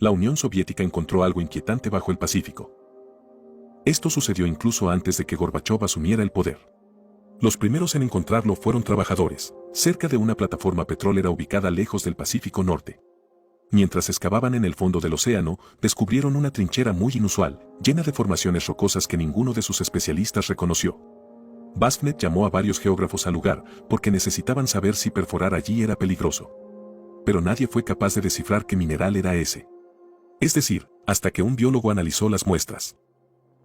la Unión Soviética encontró algo inquietante bajo el Pacífico. Esto sucedió incluso antes de que Gorbachov asumiera el poder. Los primeros en encontrarlo fueron trabajadores, cerca de una plataforma petrolera ubicada lejos del Pacífico Norte. Mientras excavaban en el fondo del océano, descubrieron una trinchera muy inusual, llena de formaciones rocosas que ninguno de sus especialistas reconoció. Basfnet llamó a varios geógrafos al lugar, porque necesitaban saber si perforar allí era peligroso. Pero nadie fue capaz de descifrar qué mineral era ese. Es decir, hasta que un biólogo analizó las muestras.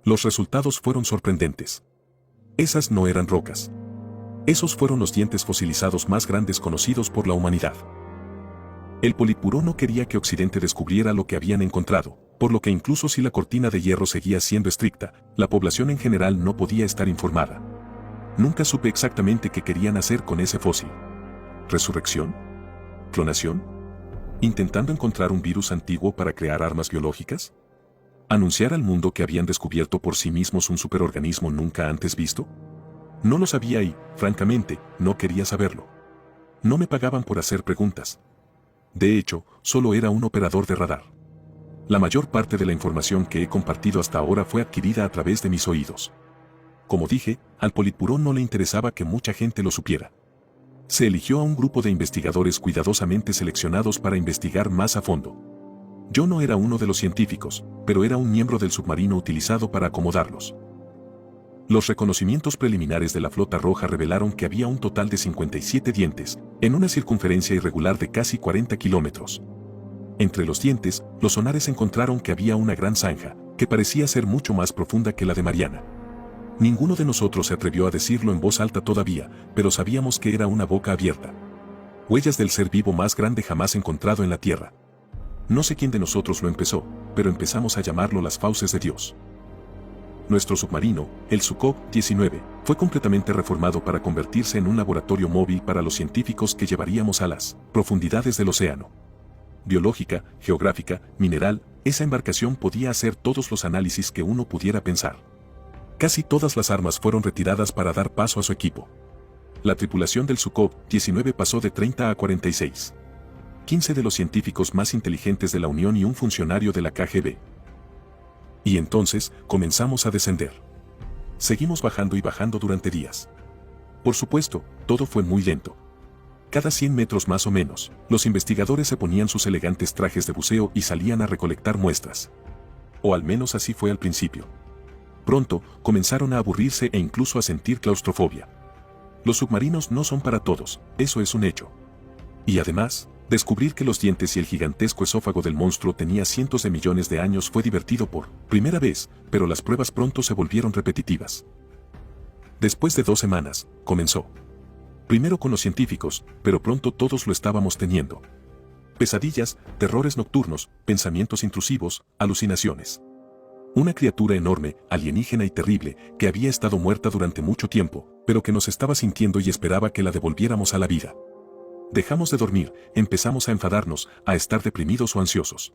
Los resultados fueron sorprendentes. Esas no eran rocas. Esos fueron los dientes fosilizados más grandes conocidos por la humanidad. El Politburó no quería que Occidente descubriera lo que habían encontrado, por lo que incluso si la cortina de hierro seguía siendo estricta, la población en general no podía estar informada. Nunca supe exactamente qué querían hacer con ese fósil. ¿Resurrección? ¿Clonación? ¿Intentando encontrar un virus antiguo para crear armas biológicas? ¿Anunciar al mundo que habían descubierto por sí mismos un superorganismo nunca antes visto? No lo sabía y, francamente, no quería saberlo. No me pagaban por hacer preguntas. De hecho, solo era un operador de radar. La mayor parte de la información que he compartido hasta ahora fue adquirida a través de mis oídos. Como dije, al Politburó no le interesaba que mucha gente lo supiera. Se eligió a un grupo de investigadores cuidadosamente seleccionados para investigar más a fondo. Yo no era uno de los científicos, pero era un miembro del submarino utilizado para acomodarlos. Los reconocimientos preliminares de la Flota Roja revelaron que había un total de 57 dientes, en una circunferencia irregular de casi 40 kilómetros. Entre los dientes, los sonares encontraron que había una gran zanja, que parecía ser mucho más profunda que la de Mariana. Ninguno de nosotros se atrevió a decirlo en voz alta todavía, pero sabíamos que era una boca abierta. Huellas del ser vivo más grande jamás encontrado en la Tierra. No sé quién de nosotros lo empezó, pero empezamos a llamarlo las fauces de Dios. Nuestro submarino, el Sukhoi-19, fue completamente reformado para convertirse en un laboratorio móvil para los científicos que llevaríamos a las profundidades del océano. Biológica, geográfica, mineral, esa embarcación podía hacer todos los análisis que uno pudiera pensar. Casi todas las armas fueron retiradas para dar paso a su equipo. La tripulación del Sukhoi-19 pasó de 30 a 46. 15 de los científicos más inteligentes de la Unión y un funcionario de la KGB. Y entonces, comenzamos a descender. Seguimos bajando y bajando durante días. Por supuesto, todo fue muy lento. Cada 100 metros más o menos, los investigadores se ponían sus elegantes trajes de buceo y salían a recolectar muestras. O al menos así fue al principio. Pronto, comenzaron a aburrirse e incluso a sentir claustrofobia. Los submarinos no son para todos, eso es un hecho. Y además, descubrir que los dientes y el gigantesco esófago del monstruo tenía cientos de millones de años fue divertido por primera vez, pero las pruebas pronto se volvieron repetitivas. Después de 2 semanas, comenzó. Primero con los científicos, pero pronto todos lo estábamos teniendo. Pesadillas, terrores nocturnos, pensamientos intrusivos, alucinaciones. Una criatura enorme, alienígena y terrible, que había estado muerta durante mucho tiempo, pero que nos estaba sintiendo y esperaba que la devolviéramos a la vida. Dejamos de dormir, empezamos a enfadarnos, a estar deprimidos o ansiosos.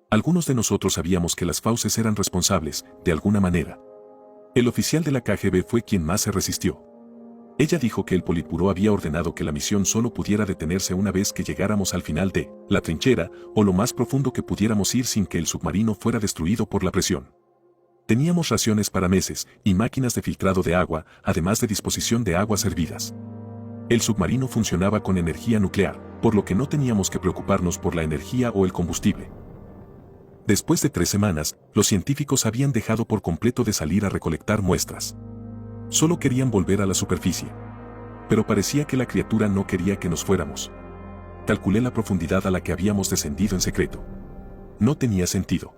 Algunos de nosotros sabíamos que las fauces eran responsables, de alguna manera. El oficial de la KGB fue quien más se resistió. Ella dijo que el Politburó había ordenado que la misión solo pudiera detenerse una vez que llegáramos al final de la trinchera, o lo más profundo que pudiéramos ir sin que el submarino fuera destruido por la presión. Teníamos raciones para meses, y máquinas de filtrado de agua, además de disposición de aguas hervidas. El submarino funcionaba con energía nuclear, por lo que no teníamos que preocuparnos por la energía o el combustible. Después de 3 semanas, los científicos habían dejado por completo de salir a recolectar muestras. Solo querían volver a la superficie. Pero parecía que la criatura no quería que nos fuéramos. Calculé la profundidad a la que habíamos descendido en secreto. No tenía sentido.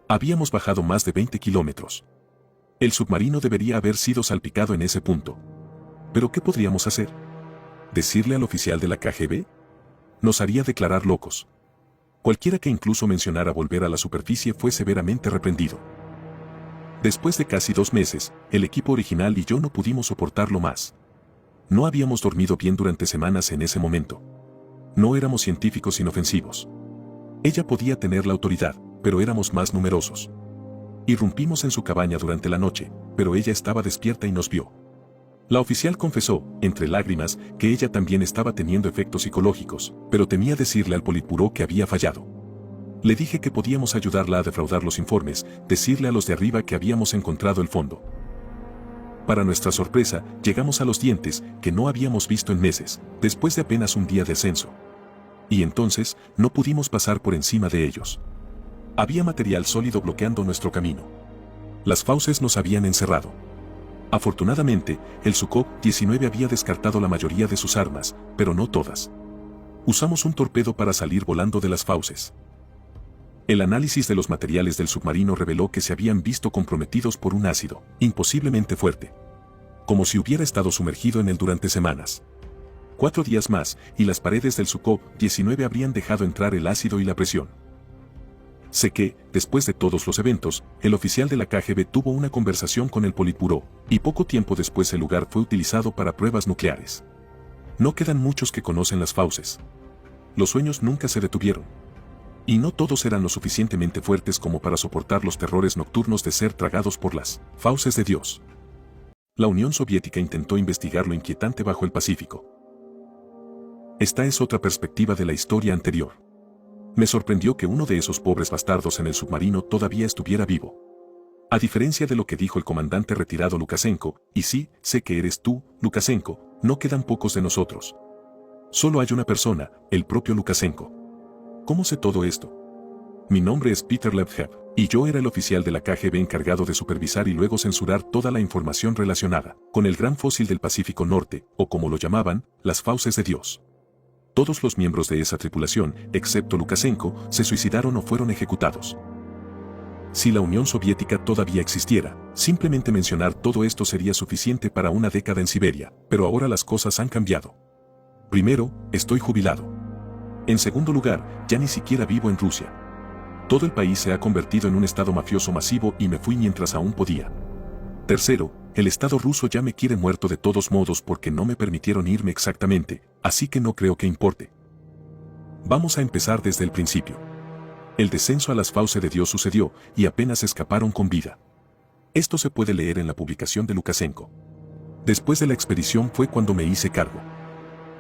Habíamos bajado más de 20 kilómetros. El submarino debería haber sido salpicado en ese punto. ¿Pero qué podríamos hacer? ¿Decirle al oficial de la KGB? Nos haría declarar locos. Cualquiera que incluso mencionara volver a la superficie fue severamente reprendido. Después de casi 2 meses, el equipo original y yo no pudimos soportarlo más. No habíamos dormido bien durante semanas en ese momento. No éramos científicos inofensivos. Ella podía tener la autoridad, pero éramos más numerosos. Irrumpimos en su cabaña durante la noche, pero ella estaba despierta y nos vio. La oficial confesó, entre lágrimas, que ella también estaba teniendo efectos psicológicos, pero temía decirle al Politburó que había fallado. Le dije que podíamos ayudarla a defraudar los informes, decirle a los de arriba que habíamos encontrado el fondo. Para nuestra sorpresa, llegamos a los dientes, que no habíamos visto en meses, después de apenas un día de ascenso. Y entonces, no pudimos pasar por encima de ellos. Había material sólido bloqueando nuestro camino. Las fauces nos habían encerrado. Afortunadamente, el Sukhoi-19 había descartado la mayoría de sus armas, pero no todas. Usamos un torpedo para salir volando de las fauces. El análisis de los materiales del submarino reveló que se habían visto comprometidos por un ácido, imposiblemente fuerte. Como si hubiera estado sumergido en él durante semanas. 4 días más, y las paredes del Sukhoi-19 habrían dejado entrar el ácido y la presión. Sé que, después de todos los eventos, el oficial de la KGB tuvo una conversación con el Politburó, y poco tiempo después el lugar fue utilizado para pruebas nucleares. No quedan muchos que conocen las fauces. Los sueños nunca se detuvieron. Y no todos eran lo suficientemente fuertes como para soportar los terrores nocturnos de ser tragados por las fauces de Dios. La Unión Soviética intentó investigar lo inquietante bajo el Pacífico. Esta es otra perspectiva de la historia anterior. Me sorprendió que uno de esos pobres bastardos en el submarino todavía estuviera vivo. A diferencia de lo que dijo el comandante retirado Lukashenko, y sí, sé que eres tú, Lukashenko, no quedan pocos de nosotros. Solo hay una persona, el propio Lukashenko. ¿Cómo sé todo esto? Mi nombre es Peter Levhev, y yo era el oficial de la KGB encargado de supervisar y luego censurar toda la información relacionada con el gran fósil del Pacífico Norte, o como lo llamaban, las fauces de Dios. Todos los miembros de esa tripulación, excepto Lukashenko, se suicidaron o fueron ejecutados. Si la Unión Soviética todavía existiera, simplemente mencionar todo esto sería suficiente para una década en Siberia, pero ahora las cosas han cambiado. Primero, estoy jubilado. En segundo lugar, ya ni siquiera vivo en Rusia. Todo el país se ha convertido en un estado mafioso masivo y me fui mientras aún podía. Tercero, el Estado ruso ya me quiere muerto de todos modos porque no me permitieron irme exactamente, así que no creo que importe. Vamos a empezar desde el principio. El descenso a las fauces de Dios sucedió y apenas escaparon con vida. Esto se puede leer en la publicación de Lukashenko. Después de la expedición fue cuando me hice cargo.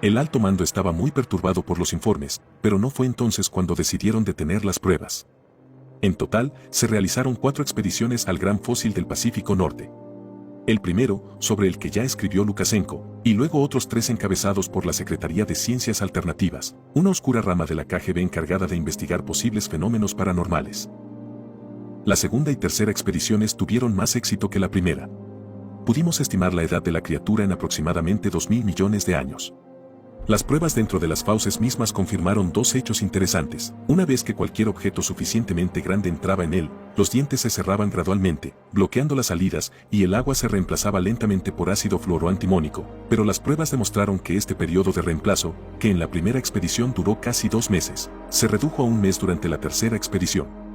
El alto mando estaba muy perturbado por los informes, pero no fue entonces cuando decidieron detener las pruebas. En total, se realizaron 4 expediciones al Gran Fósil del Pacífico Norte. El primero, sobre el que ya escribió Lukashenko, y luego otros 3 encabezados por la Secretaría de Ciencias Alternativas, una oscura rama de la KGB encargada de investigar posibles fenómenos paranormales. La segunda y tercera expediciones tuvieron más éxito que la primera. Pudimos estimar la edad de la criatura en aproximadamente 2.000 millones de años. Las pruebas dentro de las fauces mismas confirmaron 2 hechos interesantes. Una vez que cualquier objeto suficientemente grande entraba en él, los dientes se cerraban gradualmente, bloqueando las salidas, y el agua se reemplazaba lentamente por ácido fluoroantimónico. Pero las pruebas demostraron que este periodo de reemplazo, que en la primera expedición duró casi 2 meses, se redujo a 1 mes durante la tercera expedición.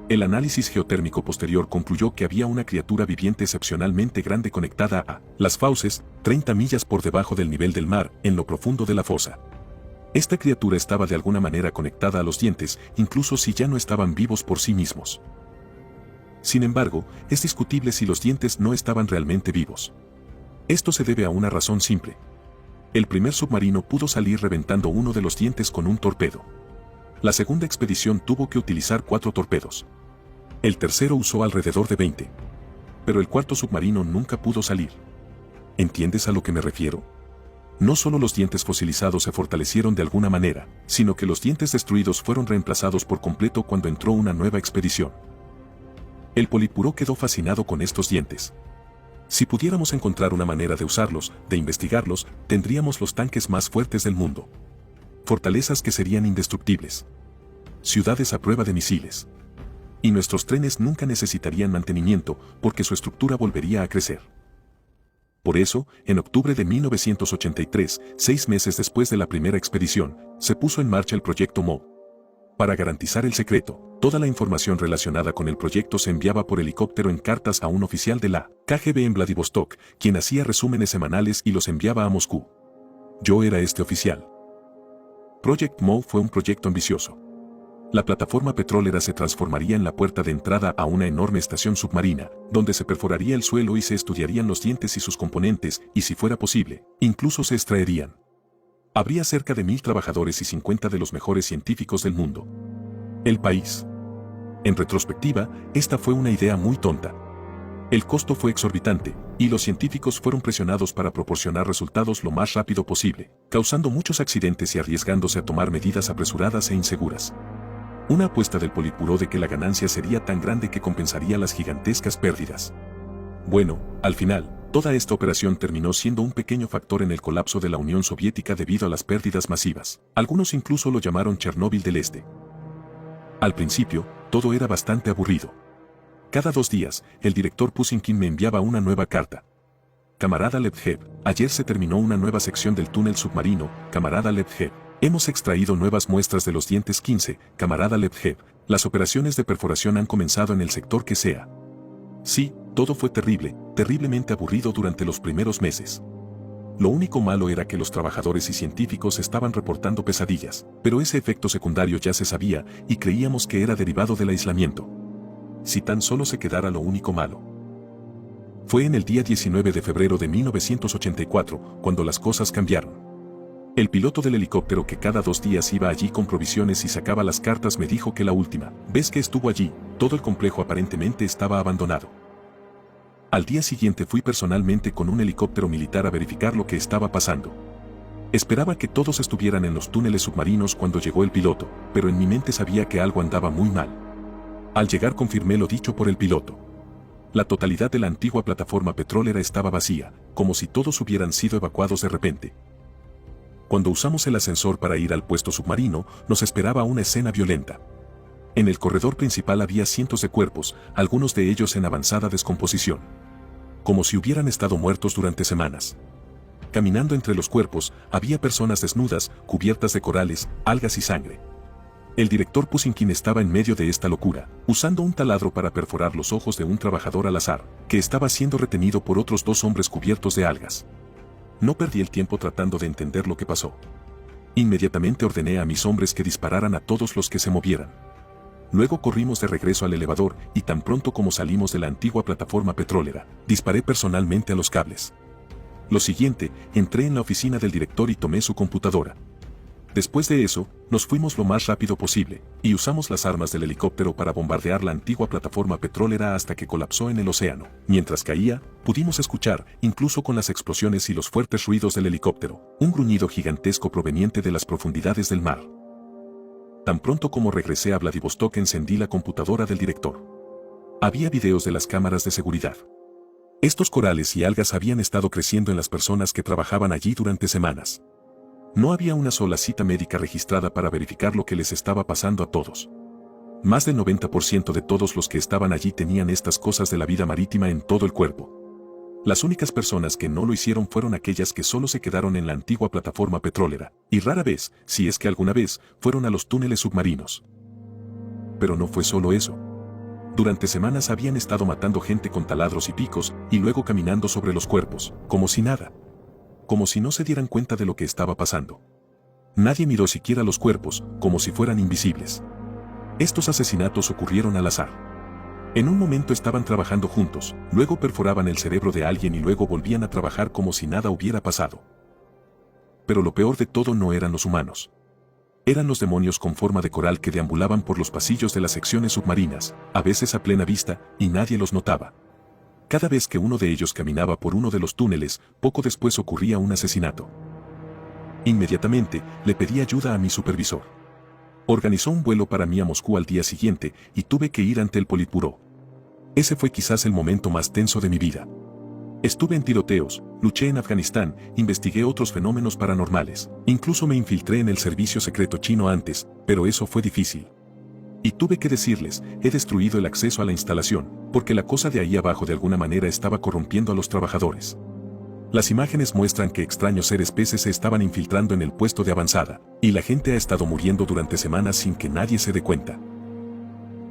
El análisis geotérmico posterior concluyó que había una criatura viviente excepcionalmente grande conectada a las fauces, 30 millas por debajo del nivel del mar, en lo profundo de la fosa. Esta criatura estaba de alguna manera conectada a los dientes, incluso si ya no estaban vivos por sí mismos. Sin embargo, es discutible si los dientes no estaban realmente vivos. Esto se debe a una razón simple. El primer submarino pudo salir reventando uno de los dientes con un torpedo. La segunda expedición tuvo que utilizar 4 torpedos. El tercero usó alrededor de 20. Pero el cuarto submarino nunca pudo salir. ¿Entiendes a lo que me refiero? No solo los dientes fosilizados se fortalecieron de alguna manera, sino que los dientes destruidos fueron reemplazados por completo cuando entró una nueva expedición. El Politburó quedó fascinado con estos dientes. Si pudiéramos encontrar una manera de usarlos, de investigarlos, tendríamos los tanques más fuertes del mundo. Fortalezas que serían indestructibles. Ciudades a prueba de misiles. Y nuestros trenes nunca necesitarían mantenimiento porque su estructura volvería a crecer. Por eso, en octubre de 1983, 6 meses después de la primera expedición, se puso en marcha el proyecto MO. Para garantizar el secreto, toda la información relacionada con el proyecto se enviaba por helicóptero en cartas a un oficial de la KGB en Vladivostok, quien hacía resúmenes semanales y los enviaba a Moscú. Yo era este oficial. Project MO fue un proyecto ambicioso. La plataforma petrolera se transformaría en la puerta de entrada a una enorme estación submarina, donde se perforaría el suelo y se estudiarían los dientes y sus componentes, y si fuera posible, incluso se extraerían. Habría cerca de 1.000 trabajadores y 50 de los mejores científicos del mundo. El país. En retrospectiva, esta fue una idea muy tonta. El costo fue exorbitante, y los científicos fueron presionados para proporcionar resultados lo más rápido posible, causando muchos accidentes y arriesgándose a tomar medidas apresuradas e inseguras. Una apuesta del Politburó de que la ganancia sería tan grande que compensaría las gigantescas pérdidas. Bueno, al final, toda esta operación terminó siendo un pequeño factor en el colapso de la Unión Soviética debido a las pérdidas masivas. Algunos incluso lo llamaron Chernóbil del Este. Al principio, todo era bastante aburrido. Cada 2 días, el director Pushkin me enviaba una nueva carta. Camarada Lebedev, ayer se terminó una nueva sección del túnel submarino, camarada Lebedev. Hemos extraído nuevas muestras de los dientes 15, camarada Lebedev. Las operaciones de perforación han comenzado en el sector que sea. Sí, todo fue terrible, terriblemente aburrido durante los primeros meses. Lo único malo era que los trabajadores y científicos estaban reportando pesadillas, pero ese efecto secundario ya se sabía y creíamos que era derivado del aislamiento. Si tan solo se quedara lo único malo. Fue en el día 19 de febrero de 1984 cuando las cosas cambiaron. El piloto del helicóptero que cada 2 días iba allí con provisiones y sacaba las cartas me dijo que la última vez que estuvo allí, todo el complejo aparentemente estaba abandonado. Al día siguiente fui personalmente con un helicóptero militar a verificar lo que estaba pasando. Esperaba que todos estuvieran en los túneles submarinos cuando llegó el piloto, pero en mi mente sabía que algo andaba muy mal. Al llegar confirmé lo dicho por el piloto. La totalidad de la antigua plataforma petrolera estaba vacía, como si todos hubieran sido evacuados de repente. Cuando usamos el ascensor para ir al puesto submarino, nos esperaba una escena violenta. En el corredor principal había cientos de cuerpos, algunos de ellos en avanzada descomposición. Como si hubieran estado muertos durante semanas. Caminando entre los cuerpos, había personas desnudas, cubiertas de corales, algas y sangre. El director Pushkin estaba en medio de esta locura, usando un taladro para perforar los ojos de un trabajador al azar, que estaba siendo retenido por otros 2 hombres cubiertos de algas. No perdí el tiempo tratando de entender lo que pasó. Inmediatamente ordené a mis hombres que dispararan a todos los que se movieran. Luego corrimos de regreso al elevador y tan pronto como salimos de la antigua plataforma petrolera, disparé personalmente a los cables. Lo siguiente, entré en la oficina del director y tomé su computadora. Después de eso, nos fuimos lo más rápido posible, y usamos las armas del helicóptero para bombardear la antigua plataforma petrolera hasta que colapsó en el océano. Mientras caía, pudimos escuchar, incluso con las explosiones y los fuertes ruidos del helicóptero, un gruñido gigantesco proveniente de las profundidades del mar. Tan pronto como regresé a Vladivostok encendí la computadora del director. Había videos de las cámaras de seguridad. Estos corales y algas habían estado creciendo en las personas que trabajaban allí durante semanas. No había una sola cita médica registrada para verificar lo que les estaba pasando a todos. Más del 90% de todos los que estaban allí tenían estas cosas de la vida marítima en todo el cuerpo. Las únicas personas que no lo hicieron fueron aquellas que solo se quedaron en la antigua plataforma petrolera, y rara vez, si es que alguna vez, fueron a los túneles submarinos. Pero no fue solo eso. Durante semanas habían estado matando gente con taladros y picos, y luego caminando sobre los cuerpos, como si nada. Como si no se dieran cuenta de lo que estaba pasando. Nadie miró siquiera los cuerpos, como si fueran invisibles. Estos asesinatos ocurrieron al azar. En un momento estaban trabajando juntos, luego perforaban el cerebro de alguien y luego volvían a trabajar como si nada hubiera pasado. Pero lo peor de todo no eran los humanos. Eran los demonios con forma de coral que deambulaban por los pasillos de las secciones submarinas, a veces a plena vista, y nadie los notaba. Cada vez que uno de ellos caminaba por uno de los túneles, poco después ocurría un asesinato. Inmediatamente, le pedí ayuda a mi supervisor. Organizó un vuelo para mí a Moscú al día siguiente y tuve que ir ante el Politburó. Ese fue quizás el momento más tenso de mi vida. Estuve en tiroteos, luché en Afganistán, investigué otros fenómenos paranormales, incluso me infiltré en el servicio secreto chino antes, pero eso fue difícil. Y tuve que decirles, he destruido el acceso a la instalación, porque la cosa de ahí abajo de alguna manera estaba corrompiendo a los trabajadores. Las imágenes muestran que extraños seres peces se estaban infiltrando en el puesto de avanzada, y la gente ha estado muriendo durante semanas sin que nadie se dé cuenta.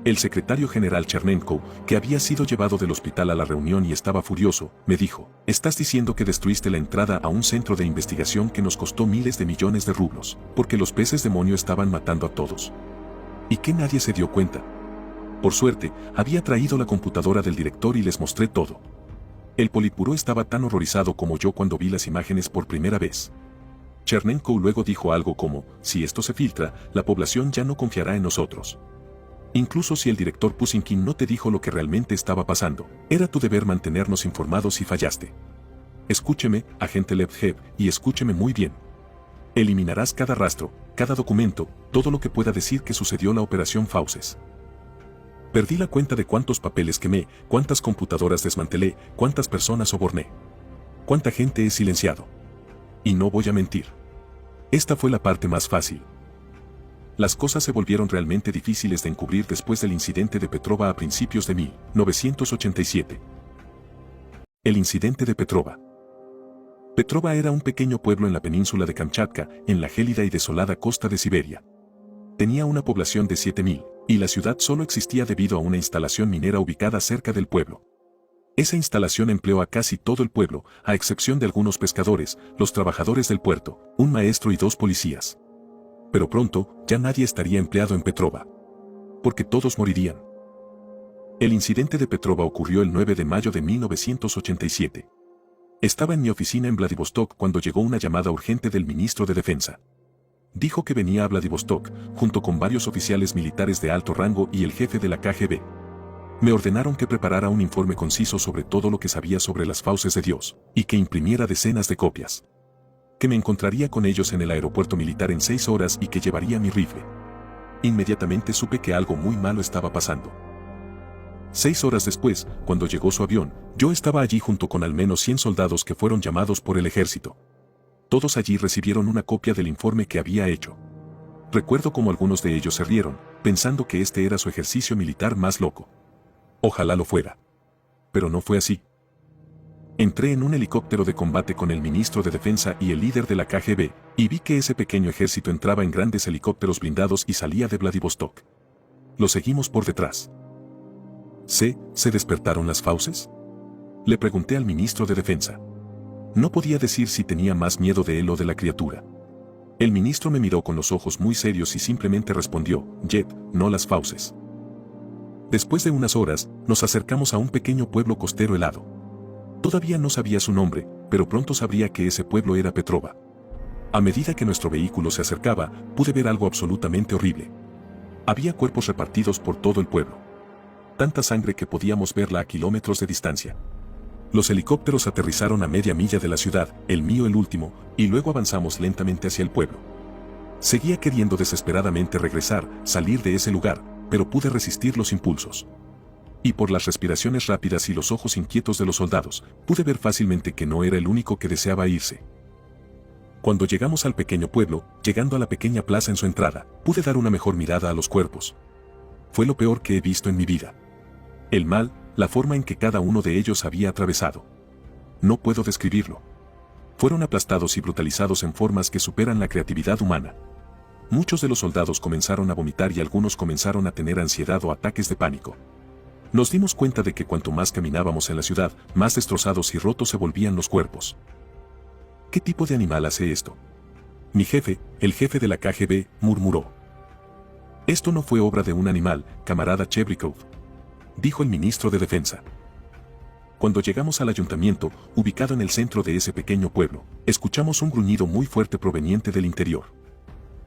El secretario general Chernenko, que había sido llevado del hospital a la reunión y estaba furioso, me dijo, estás diciendo que destruiste la entrada a un centro de investigación que nos costó miles de millones de rublos, porque los peces demonio estaban matando a todos. ¿Y que nadie se dio cuenta? Por suerte, había traído la computadora del director y les mostré todo. El Politburó estaba tan horrorizado como yo cuando vi las imágenes por primera vez. Chernenko luego dijo algo como, si esto se filtra, la población ya no confiará en nosotros. Incluso si el director Pusinkin no te dijo lo que realmente estaba pasando, era tu deber mantenernos informados si fallaste. Escúcheme, agente Levhev, y escúcheme muy bien. Eliminarás cada rastro, cada documento, todo lo que pueda decir que sucedió la operación Fauces. Perdí la cuenta de cuántos papeles quemé, cuántas computadoras desmantelé, cuántas personas soborné. Cuánta gente he silenciado. Y no voy a mentir. Esta fue la parte más fácil. Las cosas se volvieron realmente difíciles de encubrir después del incidente de Petrova a principios de 1987. El incidente de Petrova. Petrova era un pequeño pueblo en la península de Kamchatka, en la gélida y desolada costa de Siberia. Tenía una población de 7.000, y la ciudad solo existía debido a una instalación minera ubicada cerca del pueblo. Esa instalación empleó a casi todo el pueblo, a excepción de algunos pescadores, los trabajadores del puerto, un maestro y 2 policías. Pero pronto, ya nadie estaría empleado en Petrova. Porque todos morirían. El incidente de Petrova ocurrió el 9 de mayo de 1987. Estaba en mi oficina en Vladivostok cuando llegó una llamada urgente del ministro de Defensa. Dijo que venía a Vladivostok, junto con varios oficiales militares de alto rango y el jefe de la KGB. Me ordenaron que preparara un informe conciso sobre todo lo que sabía sobre las fauces de Dios, y que imprimiera decenas de copias. Que me encontraría con ellos en el aeropuerto militar en 6 horas y que llevaría mi rifle. Inmediatamente supe que algo muy malo estaba pasando. 6 horas después, cuando llegó su avión, yo estaba allí junto con al menos 100 soldados que fueron llamados por el ejército. Todos allí recibieron una copia del informe que había hecho. Recuerdo cómo algunos de ellos se rieron, pensando que este era su ejercicio militar más loco. Ojalá lo fuera. Pero no fue así. Entré en un helicóptero de combate con el ministro de Defensa y el líder de la KGB, y vi que ese pequeño ejército entraba en grandes helicópteros blindados y salía de Vladivostok. Lo seguimos por detrás. ¿Se despertaron las fauces? Le pregunté al ministro de Defensa. No podía decir si tenía más miedo de él o de la criatura. El ministro me miró con los ojos muy serios y simplemente respondió, Jet, no las fauces. Después de unas horas, nos acercamos a un pequeño pueblo costero helado. Todavía no sabía su nombre, pero pronto sabría que ese pueblo era Petrova. A medida que nuestro vehículo se acercaba, pude ver algo absolutamente horrible. Había cuerpos repartidos por todo el pueblo. Tanta sangre que podíamos verla a kilómetros de distancia. Los helicópteros aterrizaron a media milla de la ciudad, el mío el último, y luego avanzamos lentamente hacia el pueblo. Seguía queriendo desesperadamente regresar, salir de ese lugar, pero pude resistir los impulsos. Y por las respiraciones rápidas y los ojos inquietos de los soldados, pude ver fácilmente que no era el único que deseaba irse. Cuando llegamos al pequeño pueblo, llegando a la pequeña plaza en su entrada, pude dar una mejor mirada a los cuerpos. Fue lo peor que he visto en mi vida. El mal, la forma en que cada uno de ellos había atravesado. No puedo describirlo. Fueron aplastados y brutalizados en formas que superan la creatividad humana. Muchos de los soldados comenzaron a vomitar y algunos comenzaron a tener ansiedad o ataques de pánico. Nos dimos cuenta de que cuanto más caminábamos en la ciudad, más destrozados y rotos se volvían los cuerpos. ¿Qué tipo de animal hace esto? Mi jefe, el jefe de la KGB, murmuró. Esto no fue obra de un animal, camarada Chebrikov, dijo el ministro de Defensa. Cuando llegamos al ayuntamiento, ubicado en el centro de ese pequeño pueblo, escuchamos un gruñido muy fuerte proveniente del interior.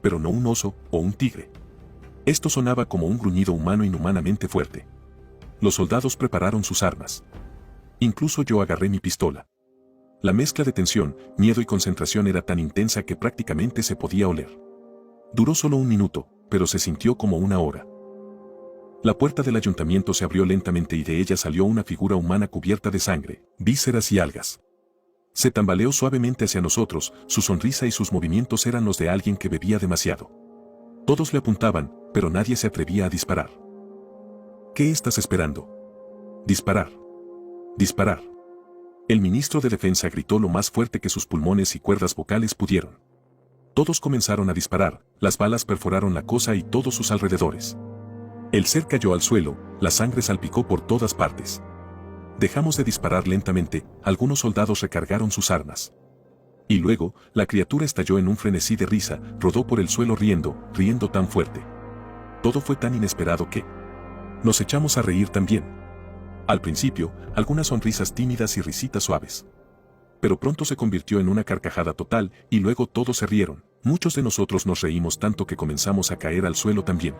Pero no un oso o un tigre. Esto sonaba como un gruñido humano inhumanamente fuerte. Los soldados prepararon sus armas. Incluso yo agarré mi pistola. La mezcla de tensión, miedo y concentración era tan intensa que prácticamente se podía oler. Duró solo un minuto, pero se sintió como una hora. La puerta del ayuntamiento se abrió lentamente y de ella salió una figura humana cubierta de sangre, vísceras y algas. Se tambaleó suavemente hacia nosotros, su sonrisa y sus movimientos eran los de alguien que bebía demasiado. Todos le apuntaban, pero nadie se atrevía a disparar. ¿Qué estás esperando? Disparar. Disparar. El ministro de Defensa gritó lo más fuerte que sus pulmones y cuerdas vocales pudieron. Todos comenzaron a disparar, las balas perforaron la cosa y todos sus alrededores. El ser cayó al suelo, la sangre salpicó por todas partes. Dejamos de disparar lentamente, algunos soldados recargaron sus armas. Y luego, la criatura estalló en un frenesí de risa, rodó por el suelo riendo tan fuerte. Todo fue tan inesperado que nos echamos a reír también. Al principio, algunas sonrisas tímidas y risitas suaves. Pero pronto se convirtió en una carcajada total, y luego todos se rieron. Muchos de nosotros nos reímos tanto que comenzamos a caer al suelo también.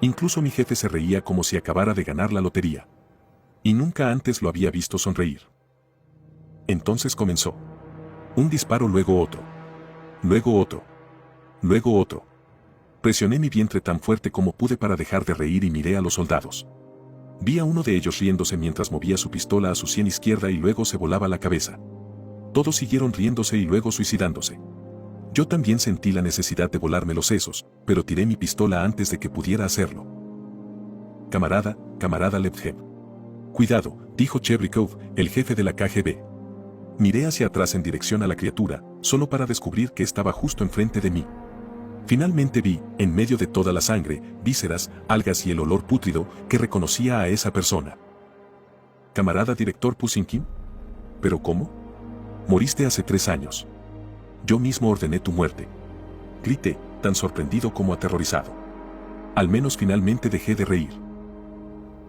Incluso mi jefe se reía como si acabara de ganar la lotería. Y nunca antes lo había visto sonreír. Entonces comenzó. Un disparo, luego otro. Luego otro. Luego otro. Presioné mi vientre tan fuerte como pude para dejar de reír y miré a los soldados. Vi a uno de ellos riéndose mientras movía su pistola a su sien izquierda y luego se volaba la cabeza. Todos siguieron riéndose y luego suicidándose. Yo también sentí la necesidad de volarme los sesos, pero tiré mi pistola antes de que pudiera hacerlo. Camarada Lephev. Cuidado, dijo Chebrikov, el jefe de la KGB. Miré hacia atrás en dirección a la criatura, solo para descubrir que estaba justo enfrente de mí. Finalmente vi, en medio de toda la sangre, vísceras, algas y el olor pútrido, que reconocía a esa persona. ¿Camarada director Pusinkin? ¿Pero cómo? Moriste hace 3 años. Yo mismo ordené tu muerte. Grité, tan sorprendido como aterrorizado. Al menos finalmente dejé de reír.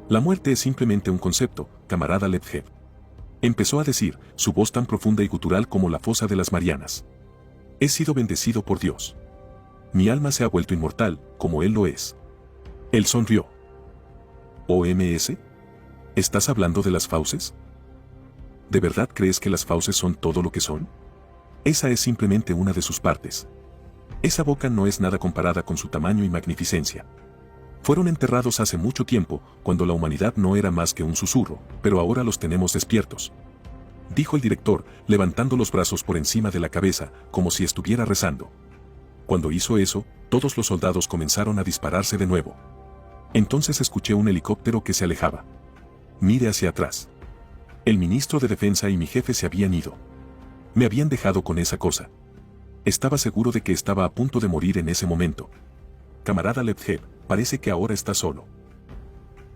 La muerte es simplemente un concepto, camarada Lephev. Empezó a decir, su voz tan profunda y gutural como la fosa de las Marianas. He sido bendecido por Dios. Mi alma se ha vuelto inmortal, como Él lo es. Él sonrió. ¿OMS? ¿Estás hablando de las fauces? ¿De verdad crees que las fauces son todo lo que son? Esa es simplemente una de sus partes. Esa boca no es nada comparada con su tamaño y magnificencia. Fueron enterrados hace mucho tiempo, cuando la humanidad no era más que un susurro, pero ahora los tenemos despiertos. Dijo el director, levantando los brazos por encima de la cabeza, como si estuviera rezando. Cuando hizo eso, todos los soldados comenzaron a dispararse de nuevo. Entonces escuché un helicóptero que se alejaba. Miré hacia atrás. El ministro de Defensa y mi jefe se habían ido. Me habían dejado con esa cosa. Estaba seguro de que estaba a punto de morir en ese momento. Camarada Lephev, parece que ahora estás solo.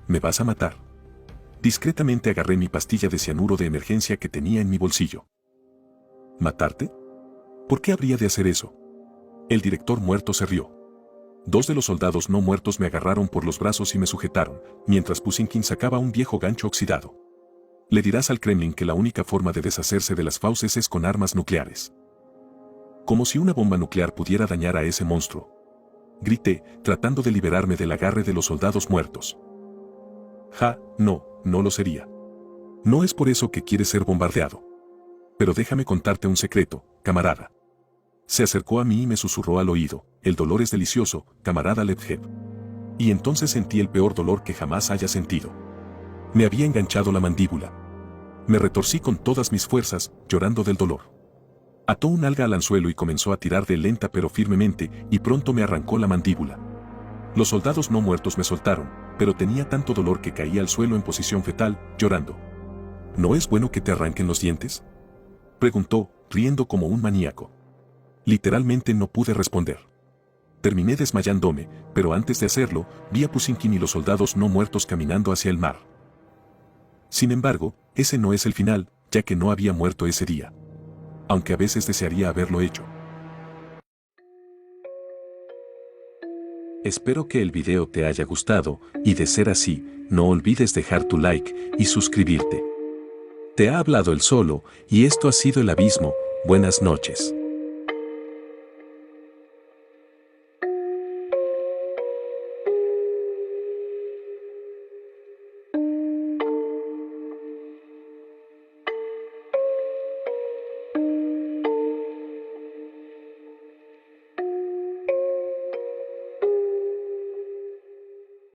¿Me vas a matar? Discretamente agarré mi pastilla de cianuro de emergencia que tenía en mi bolsillo. ¿Matarte? ¿Por qué habría de hacer eso? El director muerto se rió. 2 de los soldados no muertos me agarraron por los brazos y me sujetaron, mientras Pusinkin sacaba un viejo gancho oxidado. Le dirás al Kremlin que la única forma de deshacerse de las fauces es con armas nucleares. Como si una bomba nuclear pudiera dañar a ese monstruo. Grité, tratando de liberarme del agarre de los soldados muertos. No lo sería. No es por eso que quieres ser bombardeado. Pero déjame contarte un secreto, camarada. Se acercó a mí y me susurró al oído, el dolor es delicioso, camarada Lephev. Y entonces sentí el peor dolor que jamás haya sentido. Me había enganchado la mandíbula. Me retorcí con todas mis fuerzas, llorando del dolor. Ató un alga al anzuelo y comenzó a tirar de lenta pero firmemente, y pronto me arrancó la mandíbula. Los soldados no muertos me soltaron, pero tenía tanto dolor que caí al suelo en posición fetal, llorando. ¿No es bueno que te arranquen los dientes?, preguntó, riendo como un maníaco. Literalmente no pude responder. Terminé desmayándome, pero antes de hacerlo, vi a Pusinkin y los soldados no muertos caminando hacia el mar. Sin embargo, ese no es el final, ya que no había muerto ese día. Aunque a veces desearía haberlo hecho. Espero que el video te haya gustado, y de ser así, no olvides dejar tu like y suscribirte. Te ha hablado el Solo, y esto ha sido El Abismo. Buenas noches.